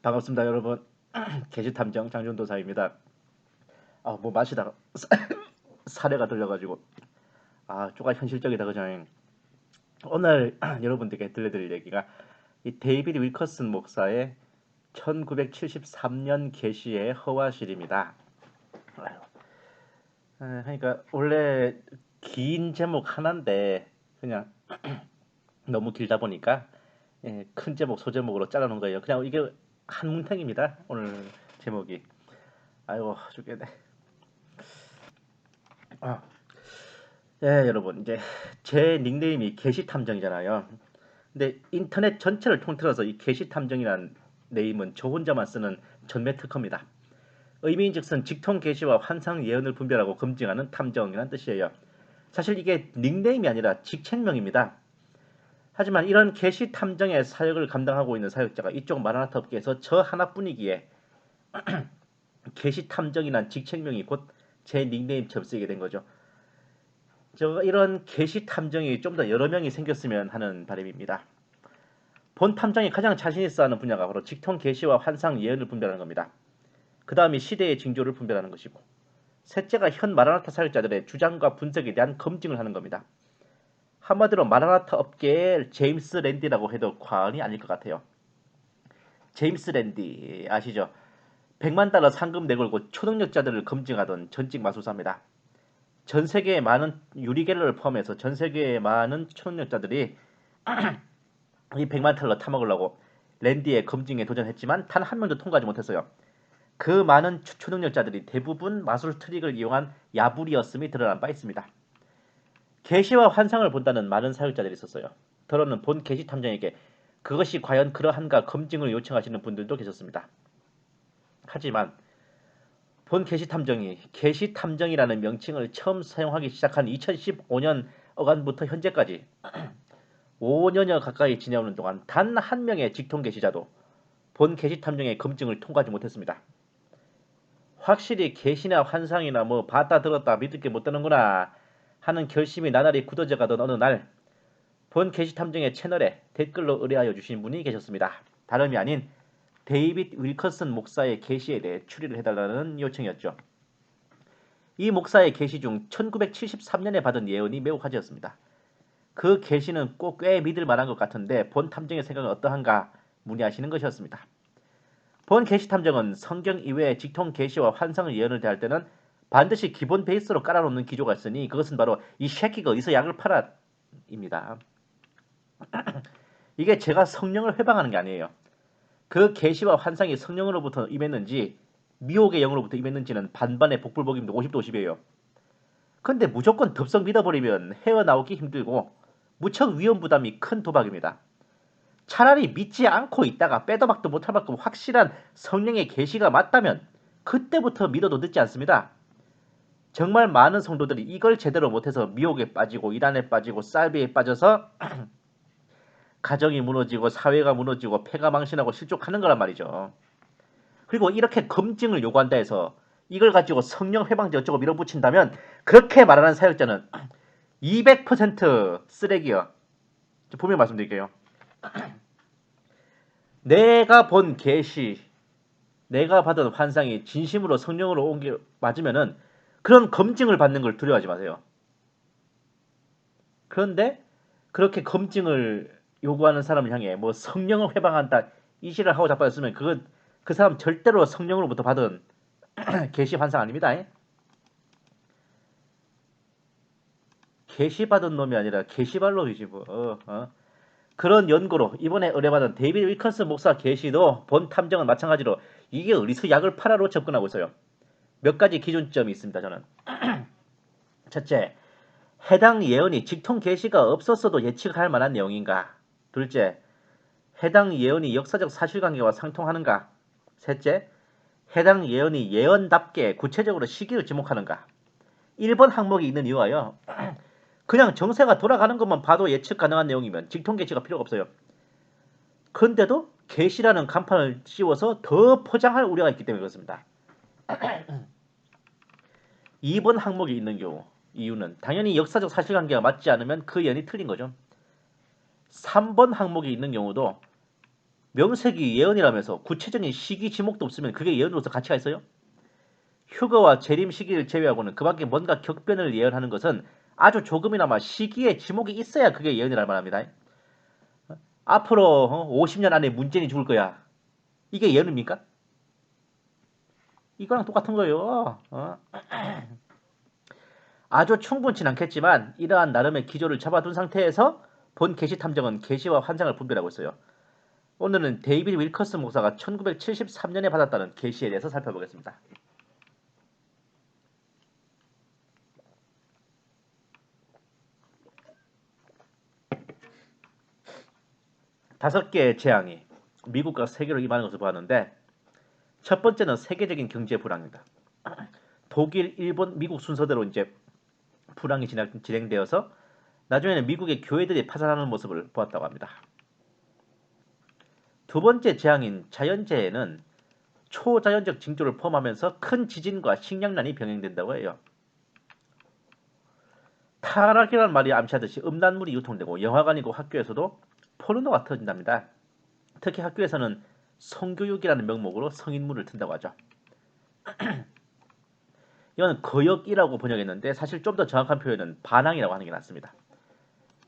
반갑습니다, 여러분. 게시탐정 장준도사입니다. 뭐 마시다가 사례가 들려가지고 조금 현실적이다 그죠? 오늘 여러분들께 들려드릴 얘기가 이 데이비드 윌커슨 목사의 1973년 계시의 허와실입니다. 그러니까 원래 긴 제목 하나인데 그냥 너무 길다 보니까 큰 제목 소제목으로 잘라놓은 거예요. 그냥 이게 한 문탱입니다. 오늘 제목이. 아이고 죽겠네. 여러분, 이제 제 닉네임이 게시탐정이잖아요. 근데 인터넷 전체를 통틀어서 이 게시탐정이라는 네임은 저 혼자만 쓰는 전매 특허입니다. 의미인즉슨 직통 게시와 환상 예언을 분별하고 검증하는 탐정이라는 뜻이에요. 사실 이게 닉네임이 아니라 직책명입니다. 하지만 이런 게시 탐정의 사역을 감당하고 있는 사역자가 이쪽 마라나타 업계에서 저 하나뿐이기에 게시 탐정이란 직책명이 곧 제 닉네임처럼 쓰이게 된 거죠. 이런 게시 탐정이 좀 더 여러 명이 생겼으면 하는 바람입니다. 본 탐정이 가장 자신 있어 하는 분야가 바로 직통 게시와 환상 예언을 분별하는 겁니다. 그 다음이 시대의 징조를 분별하는 것이고, 셋째가 현 마라나타 사역자들의 주장과 분석에 대한 검증을 하는 겁니다. 한마디로 마라나타 업계의 제임스 랜디라고 해도 과언이 아닐 것 같아요. 제임스 랜디 아시죠? 100만 달러 상금 내걸고 초능력자들을 검증하던 전직 마술사입니다. 전 세계의 많은 유리겔러를 포함해서 전 세계의 많은 초능력자들이 이 100만 달러 타먹으려고 랜디의 검증에 도전했지만 단 한 명도 통과하지 못했어요. 그 많은 초능력자들이 대부분 마술 트릭을 이용한 야불이었음이 드러난 바 있습니다. 계시와 환상을 본다는 많은 사역자들이 있었어요. 더러는 본 계시 탐정에게 그것이 과연 그러한가 검증을 요청하시는 분들도 계셨습니다. 하지만 본 계시 탐정이 계시 탐정이라는 명칭을 처음 사용하기 시작한 2015년 어간부터 현재까지 5년여 가까이 지내오는 동안 단 한 명의 직통 계시자도 본 계시 탐정의 검증을 통과하지 못했습니다. 확실히 계시나 환상이나 뭐 봤다 들었다 믿을 게 못 되는구나 하는 결심이 나날이 굳어져 가던 어느 날 본 게시 탐정의 채널에 댓글로 의뢰하여 주신 분이 계셨습니다. 다름이 아닌 데이빗 윌커슨 목사의 계시에 대해 추리를 해달라는 요청이었죠. 이 목사의 계시 중 1973년에 받은 예언이 매우 화제였습니다. 그 계시는 꼭 꽤 믿을 만한 것 같은데 본 탐정의 생각은 어떠한가 문의하시는 것이었습니다. 본 계시 탐정은 성경 이외의 직통 계시와 환상을 예언을 대할 때는 반드시 기본 베이스로 깔아놓는 기조가 있으니 그것은 바로 이 새끼가 어디서 약을 팔아 입니다. 이게 제가 성령을 회방하는 게 아니에요. 그 계시와 환상이 성령으로부터 임했는지 미혹의 영으로부터 임했는지는 반반의 복불복입니다. 50도 50이에요. 근데 무조건 덥석 믿어버리면 헤어나오기 힘들고 무척 위험부담이 큰 도박입니다. 차라리 믿지 않고 있다가 빼도 박도 못할 만큼 확실한 성령의 계시가 맞다면 그때부터 믿어도 늦지 않습니다. 정말 많은 성도들이 이걸 제대로 못해서 미혹에 빠지고 이단에 빠지고 쌀비에 빠져서 가정이 무너지고 사회가 무너지고 패가 망신하고 실족하는 거란 말이죠. 그리고 이렇게 검증을 요구한다 해서 이걸 가지고 성령 회방제 어쩌고 밀어붙인다면 그렇게 말하는 사역자는 200% 쓰레기요. 분명히 말씀드릴게요. 내가 본 계시, 내가 받은 환상이 진심으로 성령으로 온 게 맞으면은 그런 검증을 받는 걸 두려워하지 마세요. 그런데 그렇게 검증을 요구하는 사람을 향해 뭐 성령을 회방한다 이 시를 하고 자빠졌으면 그 사람 절대로 성령으로부터 받은 계시 환상 아닙니다. 계시 받은 놈이 아니라 계시발놈이지 뭐. 그런 연고로 이번에 의뢰받은 데이비드 윌커스 목사 계시도 본 탐정은 마찬가지로 이게 어디서 약을 팔아로 접근하고 있어요. 몇 가지 기준점이 있습니다. 저는 첫째, 해당 예언이 직통 계시가 없었어도 예측할 만한 내용인가. 둘째, 해당 예언이 역사적 사실관계와 상통하는가. 셋째, 해당 예언이 예언답게 구체적으로 시기를 지목하는가. 1번 항목이 있는 이유가요. 그냥 정세가 돌아가는 것만 봐도 예측 가능한 내용이면 직통 계시가 필요가 없어요. 그런데도 계시라는 간판을 씌워서 더 포장할 우려가 있기 때문에 그렇습니다. 2번 항목이 있는 경우 이유는 당연히 역사적 사실관계가 맞지 않으면 그 예언이 틀린 거죠. 3번 항목이 있는 경우도 명색이 예언이라면서 구체적인 시기 지목도 없으면 그게 예언으로서 가치가 있어요? 휴거와 재림 시기를 제외하고는 그 밖에 뭔가 격변을 예언하는 것은 아주 조금이나마 시기에 지목이 있어야 그게 예언이랄 만합니다. 앞으로 50년 안에 문재인이 죽을 거야. 이게 예언입니까? 이거랑 똑같은 거예요. 아주 충분치는 않겠지만 이러한 나름의 기조를 잡아둔 상태에서 본 계시 탐정은 계시와 환상을 분별하고 있어요. 오늘은 데이비드 윌커스 목사가 1973년에 받았다는 계시에 대해서 살펴보겠습니다. 5개의 재앙이 미국과 세계로 임하는 것을 보았는데, 첫 번째는 세계적인 경제 불황입니다. 독일, 일본, 미국 순서대로 이제 불황이 진행되어서 나중에는 미국의 교회들이 파산하는 모습을 보았다고 합니다. 두 번째 재앙인 자연재해는 초자연적 징조를 포함하면서 큰 지진과 식량난이 병행된다고 해요. 타락이라는 말이 암시하듯이 음란물이 유통되고 영화관이고 학교에서도 포르노가 터진답니다. 특히 학교에서는 성교육이라는 명목으로 성인물을 튼다고 하죠. 이건 거역이라고 번역했는데 사실 좀 더 정확한 표현은 반항이라고 하는 게 낫습니다.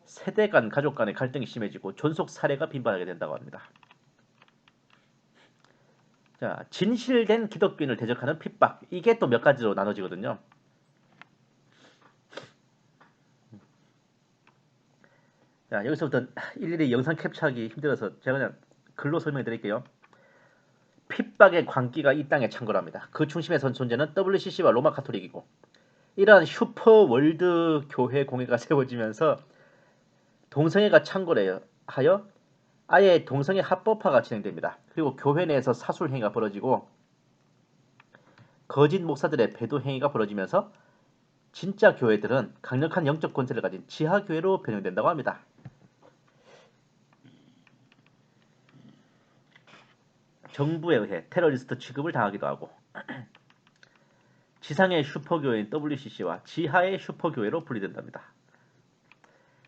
세대 간, 가족 간의 갈등이 심해지고 존속 사례가 빈번하게 된다고 합니다. 자, 진실된 기독교인을 대적하는 핍박. 이게 또 몇 가지로 나눠지거든요. 자, 여기서부터 일일이 영상 캡처하기 힘들어서 제가 그냥 글로 설명해 드릴게요. 핍박의 광기가 이 땅에 창궐합니다. 그 중심에 선 존재는 WCC와 로마 카톨릭이고, 이러한 슈퍼 월드 교회 공회가 세워지면서 동성애가 창궐하여 아예 동성애 합법화가 진행됩니다. 그리고 교회 내에서 사술 행위가 벌어지고 거짓 목사들의 배도 행위가 벌어지면서 진짜 교회들은 강력한 영적 권세를 가진 지하 교회로 변형된다고 합니다. 정부에 의해 테러리스트 취급을 당하기도 하고 지상의 슈퍼교회인 WCC와 지하의 슈퍼교회로 분리된답니다.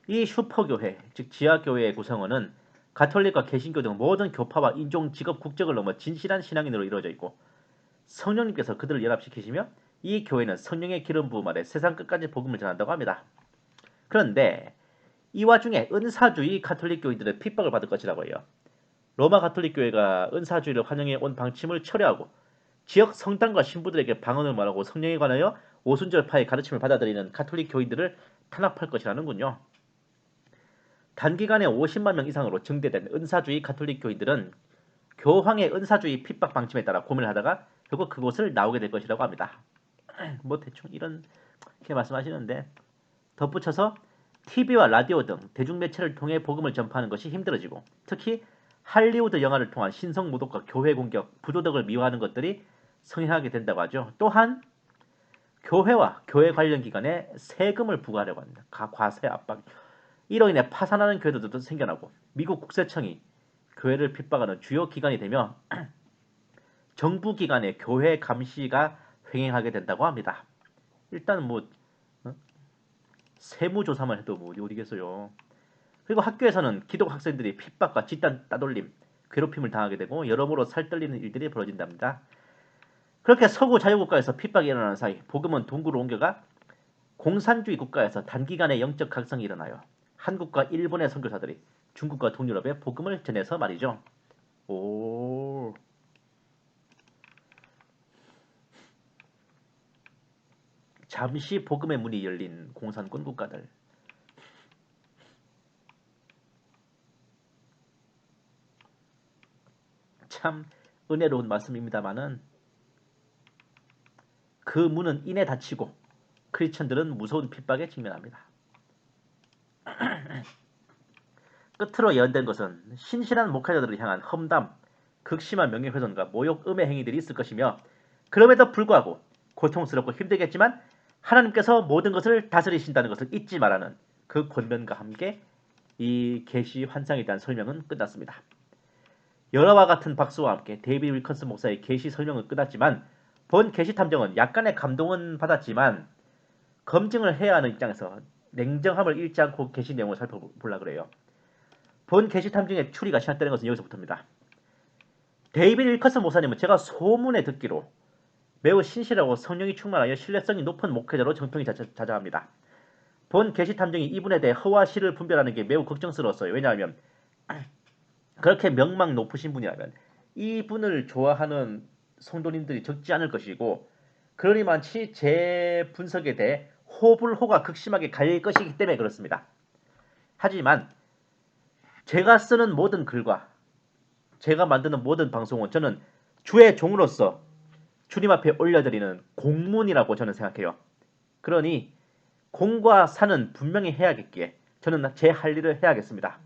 이 슈퍼교회, 즉 지하교회의 구성원은 가톨릭과 개신교 등 모든 교파와 인종, 직업, 국적을 넘어 진실한 신앙인으로 이루어져 있고 성령님께서 그들을 연합시키시며 이 교회는 성령의 기름 부음 아래 세상 끝까지 복음을 전한다고 합니다. 그런데 이 와중에 은사주의 가톨릭 교인들은 핍박을 받을 것이라고 해요. 로마 가톨릭 교회가 은사주의를 환영해 온 방침을 철회하고 지역 성당과 신부들에게 방언을 말하고 성령에 관하여 오순절파의 가르침을 받아들이는 가톨릭 교인들을 탄압할 것이라는군요. 단기간에 50만 명 이상으로 증대된 은사주의 가톨릭 교인들은 교황의 은사주의 핍박 방침에 따라 고민을 하다가 결국 그곳을 나오게 될 것이라고 합니다. 뭐 대충 이렇게 말씀하시는데, 덧붙여서 TV와 라디오 등 대중매체를 통해 복음을 전파하는 것이 힘들어지고 특히 할리우드 영화를 통한 신성 모독과 교회 공격, 부도덕을 미화하는 것들이 성행하게 된다고 하죠. 또한 교회와 교회 관련 기관에 세금을 부과하려고 합니다. 과세 압박. 이로 인해 파산하는 교회들도 생겨나고 미국 국세청이 교회를 핍박하는 주요 기관이 되며 정부 기관의 교회 감시가 횡행하게 된다고 합니다. 일단 뭐 세무조사만 해도 뭐 어디겠어요. 그리고 학교에서는 기독 학생들이 핍박과 집단 따돌림, 괴롭힘을 당하게 되고 여러모로 살떨리는 일들이 벌어진답니다. 그렇게 서구 자유국가에서 핍박이 일어나는 사이 복음은 동구로 옮겨가 공산주의 국가에서 단기간에 영적 각성이 일어나요. 한국과 일본의 선교사들이 중국과 동유럽에 복음을 전해서 말이죠. 오. 잠시 복음의 문이 열린 공산권 국가들. 참 은혜로운 말씀입니다마는 그 문은 이내 닫히고 크리스천들은 무서운 핍박에 직면합니다. 끝으로 예언된 것은 신실한 목회자들을 향한 험담, 극심한 명예훼손과 모욕, 음해 행위들이 있을 것이며 그럼에도 불구하고 고통스럽고 힘들겠지만 하나님께서 모든 것을 다스리신다는 것을 잊지 말라는 그 권면과 함께 이 계시 환상에 대한 설명은 끝났습니다. 여러와 같은 박수와 함께 데이비드 윌컨스 목사의 계시 설명은 끝났지만 본 계시 탐정은 약간의 감동은 받았지만 검증을 해야 하는 입장에서 냉정함을 잃지 않고 계시 내용을 살펴보려고 그래요. 본 계시 탐정의 추리가 시작되는 것은 여기서부터입니다. 데이비드 윌커슨 목사님은 제가 소문에 듣기로 매우 신실하고 성령이 충만하여 신뢰성이 높은 목회자로 정평이 자자합니다. 본 게시 탐정이 이분에 대해 허와 실을 분별하는 게 매우 걱정스러웠어요. 왜냐하면 그렇게 명망 높으신 분이라면 이분을 좋아하는 성도님들이 적지 않을 것이고 그러니만치 제 분석에 대해 호불호가 극심하게 갈릴 것이기 때문에 그렇습니다. 하지만 제가 쓰는 모든 글과 제가 만드는 모든 방송은 저는 주의 종으로서 주님 앞에 올려드리는 공문이라고 저는 생각해요. 그러니 공과 사는 분명히 해야겠기에 저는 제 할 일을 해야겠습니다.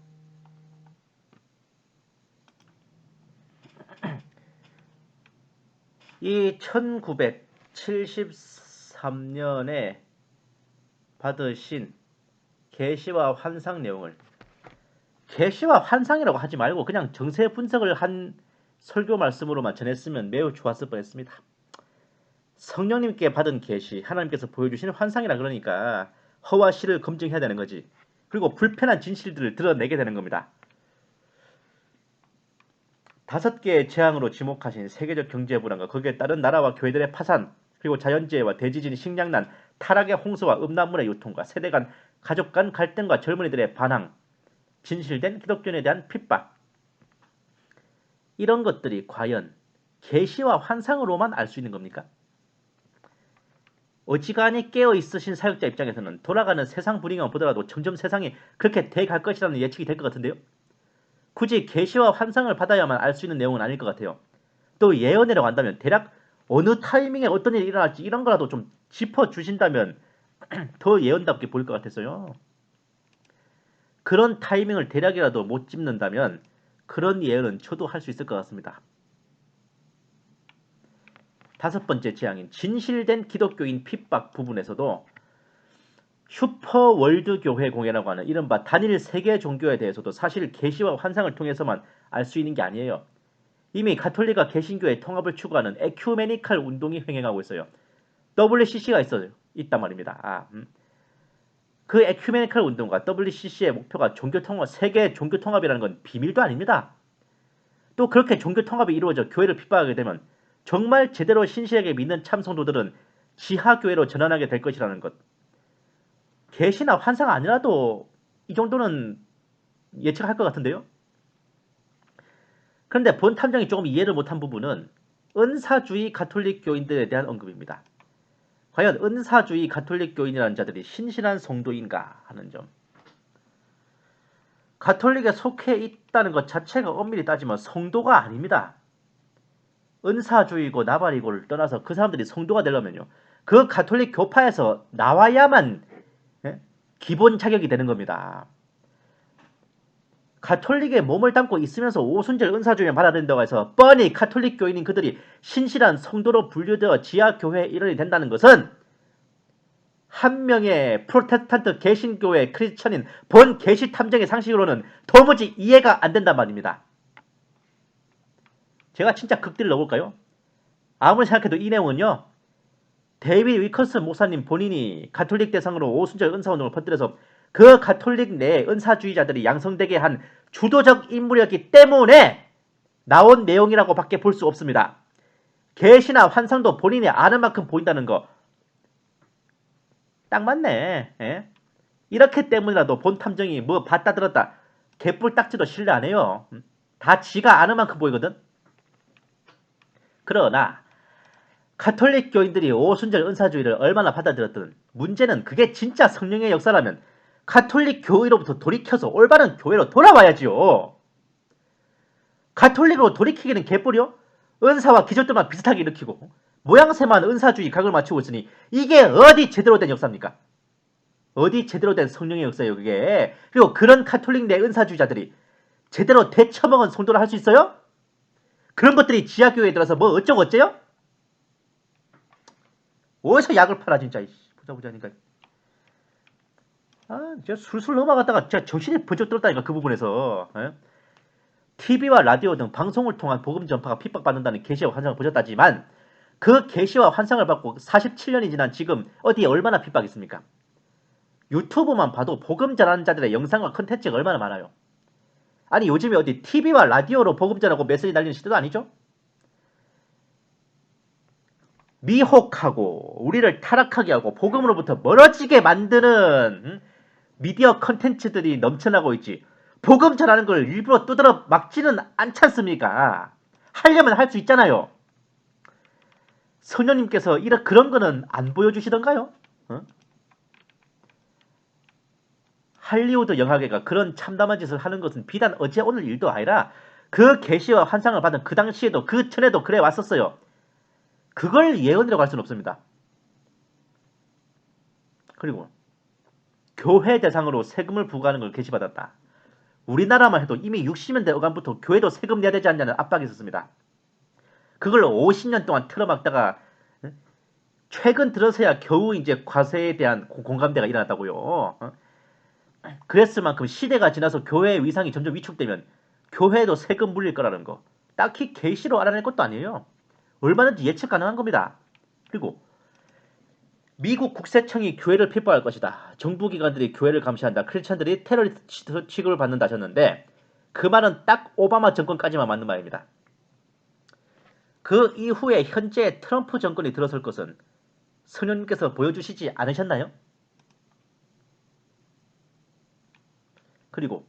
이 1973년에 받으신 계시와 환상 내용을 계시와 환상이라고 하지 말고 그냥 정세 분석을 한 설교 말씀으로만 전했으면 매우 좋았을 뻔했습니다. 성령님께 받은 계시, 하나님께서 보여주신 환상이라 그러니까 허와 실을 검증해야 되는 거지. 그리고 불편한 진실들을 드러내게 되는 겁니다. 5개의 재앙으로 지목하신 세계적 경제 불안과 거기에 따른 나라와 교회들의 파산, 그리고 자연재해와 대지진, 식량난, 타락의 홍수와 음란물의 유통과 세대 간, 가족 간 갈등과 젊은이들의 반항, 진실된 기독교인에 대한 핍박, 이런 것들이 과연 계시와 환상으로만 알 수 있는 겁니까? 어지간히 깨어있으신 사역자 입장에서는 돌아가는 세상 분위기만 보더라도 점점 세상이 그렇게 돼갈 것이라는 예측이 될 것 같은데요. 굳이 계시와 환상을 받아야만 알 수 있는 내용은 아닐 것 같아요. 또 예언이라고 한다면 대략 어느 타이밍에 어떤 일이 일어날지 이런 거라도 좀 짚어주신다면 더 예언답게 보일 것 같았어요. 그런 타이밍을 대략이라도 못 짚는다면 그런 예언은 저도 할 수 있을 것 같습니다. 5번째 재앙인 진실된 기독교인 핍박 부분에서도 슈퍼 월드 교회 공예라고 하는 이른바 단일 세계 종교에 대해서도 사실 계시와 환상을 통해서만 알 수 있는 게 아니에요. 이미 가톨릭과 개신교의 통합을 추구하는 에큐메니칼 운동이 횡행하고 있어요. WCC가 있단 말입니다. 그 에큐메니칼 운동과 WCC의 목표가 세계 종교 통합이라는 건 비밀도 아닙니다. 또 그렇게 종교 통합이 이루어져 교회를 핍박하게 되면 정말 제대로 신실하게 믿는 참성도들은 지하교회로 전환하게 될 것이라는 것. 계시나 환상 아니라도 이 정도는 예측할 것 같은데요. 그런데 본 탐정이 조금 이해를 못한 부분은 은사주의 가톨릭 교인들에 대한 언급입니다. 과연 은사주의 가톨릭 교인이라는 자들이 신실한 성도인가 하는 점. 가톨릭에 속해 있다는 것 자체가 엄밀히 따지면 성도가 아닙니다. 은사주의고 나발이고를 떠나서 그 사람들이 성도가 되려면요. 그 가톨릭 교파에서 나와야만 기본 자격이 되는 겁니다. 가톨릭에 몸을 담고 있으면서 오순절 은사주의를 받아야 된다고 해서 뻔히 가톨릭 교인인 그들이 신실한 성도로 분류되어 지하교회 일원이 된다는 것은 한 명의 프로테스탄트 개신교회 크리스천인 본 계시 탐정의 상식으로는 도무지 이해가 안 된단 말입니다. 제가 진짜 극딜을 넣어볼까요? 아무리 생각해도 이 내용은요. 데이비드 윌커슨 목사님 본인이 가톨릭 대상으로 오순절 은사운동을 퍼뜨려서 그 가톨릭 내 은사주의자들이 양성되게 한 주도적 인물이었기 때문에 나온 내용이라고 밖에 볼 수 없습니다. 계시나 환상도 본인이 아는 만큼 보인다는 거 딱 맞네. 예? 이렇게 때문이라도 본 탐정이 뭐 봤다 들었다 개뿔 딱지도 신뢰 안 해요. 다 지가 아는 만큼 보이거든. 그러나 가톨릭 교인들이 오순절 은사주의를 얼마나 받아들였든 문제는 그게 진짜 성령의 역사라면 가톨릭 교회로부터 돌이켜서 올바른 교회로 돌아와야지요. 가톨릭으로 돌이키기는 개뿔이요? 은사와 기적들만 비슷하게 일으키고 모양새만 은사주의 각을 맞추고 있으니 이게 어디 제대로 된 역사입니까? 어디 제대로 된 성령의 역사예요 그게. 그리고 그런 가톨릭 내 은사주의자들이 제대로 대처먹은 성도를 할 수 있어요? 그런 것들이 지하교회에 들어서 뭐 어쩌고 어째요? 어디서 약을 팔아 진짜. 보자니까. 제가 술술 넘어갔다가 제가 정신이 번쩍 들었다니까 그 부분에서. TV와 라디오 등 방송을 통한 복음 전파가 핍박받는다는 계시와 환상을 보셨다지만 그 계시와 환상을 받고 47년이 지난 지금 어디에 얼마나 핍박이 있습니까? 유튜브만 봐도 복음 전하는 자들의 영상과 컨텐츠가 얼마나 많아요. 아니 요즘에 어디 TV와 라디오로 복음 전하고 메시지 날리는 시대도 아니죠? 미혹하고 우리를 타락하게 하고 복음으로부터 멀어지게 만드는 미디어 컨텐츠들이 넘쳐나고 있지. 복음 전하는 걸 일부러 두드러 막지는 않지 않습니까? 하려면 할 수 있잖아요. 성령님께서 그런 거는 안 보여주시던가요? 어? 할리우드 영화계가 그런 참담한 짓을 하는 것은 비단 어제 오늘 일도 아니라 그 계시와 환상을 받은 그 당시에도 그 전에도 그래 왔었어요. 그걸 예언이라고 할 수는 없습니다. 그리고 교회 대상으로 세금을 부과하는 걸 게시받았다. 우리나라만 해도 이미 60년대 어간부터 교회도 세금 내야 되지 않냐는 압박이 있었습니다. 그걸 50년 동안 틀어막다가 최근 들어서야 겨우 이제 과세에 대한 공감대가 일어났다고요. 그랬을 만큼 시대가 지나서 교회의 위상이 점점 위축되면 교회도 세금 물릴 거라는 거. 딱히 계시로 알아낼 것도 아니에요. 얼마든지 예측 가능한 겁니다. 그리고 미국 국세청이 교회를 핍박할 것이다. 정부기관들이 교회를 감시한다. 크리스천들이 테러리스트 취급을 받는다 하셨는데 그 말은 딱 오바마 정권까지만 맞는 말입니다. 그 이후에 현재 트럼프 정권이 들어설 것은 성령님께서 보여주시지 않으셨나요? 그리고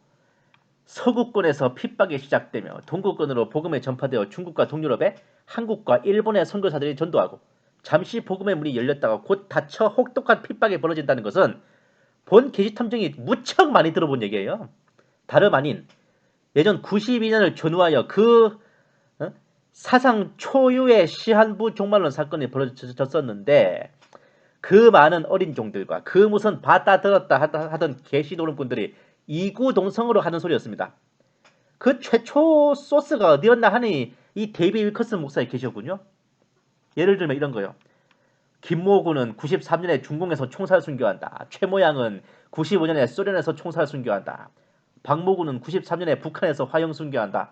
서구권에서 핍박이 시작되며 동구권으로 복음이 전파되어 중국과 동유럽에 한국과 일본의 선교사들이 전도하고 잠시 복음의 문이 열렸다가 곧 닫혀 혹독한 핍박이 벌어진다는 것은 본 계시탐정이 무척 많이 들어본 얘기예요. 다름 아닌 예전 92년을 전후하여 그 사상 초유의 시한부 종말론 사건이 벌어졌었는데 그 많은 어린 종들과 그 무슨 봤다 들었다 하던 계시노름꾼들이 이구동성으로 하는 소리였습니다. 그 최초 소스가 어디였나 하니 이 데이비 윌커슨 목사에 계셨군요. 예를 들면 이런 거요. 김모군은 93년에 중공에서 총살 순교한다. 최모양은 95년에 소련에서 총살 순교한다. 박모군은 93년에 북한에서 화형 순교한다.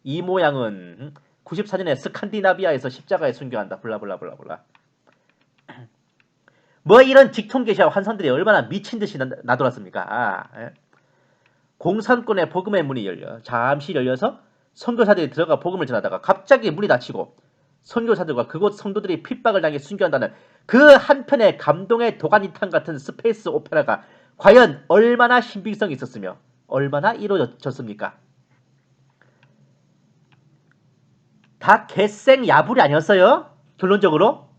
이모양은 94년에 스칸디나비아에서 십자가에 순교한다. 블라블라블라블라. 뭐 이런 직통계시와 환상들이 얼마나 미친 듯이 나돌았습니까? 공산권의 복음의 문이 잠시 열려서 선교사들이 들어가 복음을 전하다가 갑자기 문이 닫히고 선교사들과 그곳 성도들이 핍박을 당해 순교한다는 그 한편의 감동의 도가니탕 같은 스페이스 오페라가 과연 얼마나 신빙성이 있었으며 얼마나 이루어졌습니까? 다 개생 야불이 아니었어요? 결론적으로?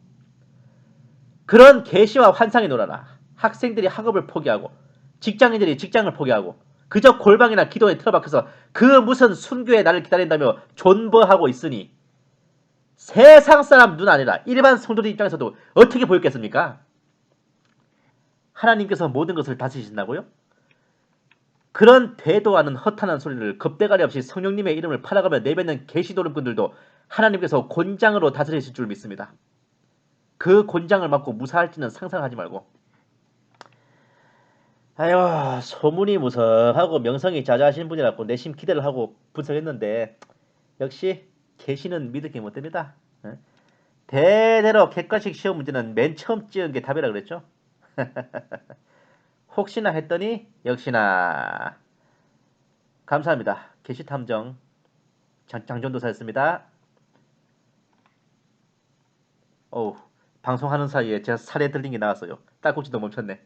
그런 계시와 환상이 놀아나 학생들이 학업을 포기하고 직장인들이 직장을 포기하고 그저 골방이나 기도에 틀어박혀서 그 무슨 순교의 날을 기다린다며 존버하고 있으니 세상 사람 눈 아니라 일반 성도들 입장에서도 어떻게 보였겠습니까? 하나님께서 모든 것을 다스리신다고요? 그런 되도 않은 허탄한 소리를 겁대가리 없이 성령님의 이름을 팔아가며 내뱉는 계시도름꾼들도 하나님께서 곤장으로 다스리실 줄 믿습니다. 그 곤장을 맞고 무사할지는 상상하지 말고. 아유, 소문이 무성하고 명성이 자자하신 분이라고 내심 기대를 하고 분석했는데 역시 계시는 믿을 게 못됩니다. 대대로 객관식 시험 문제는 맨 처음 찍은 게 답이라 그랬죠. 혹시나 했더니 역시나. 감사합니다. 계시탐정 장전도사였습니다. 어우, 방송하는 사이에 제가 살에 들린 게 나왔어요. 딸꾹질도 멈췄네.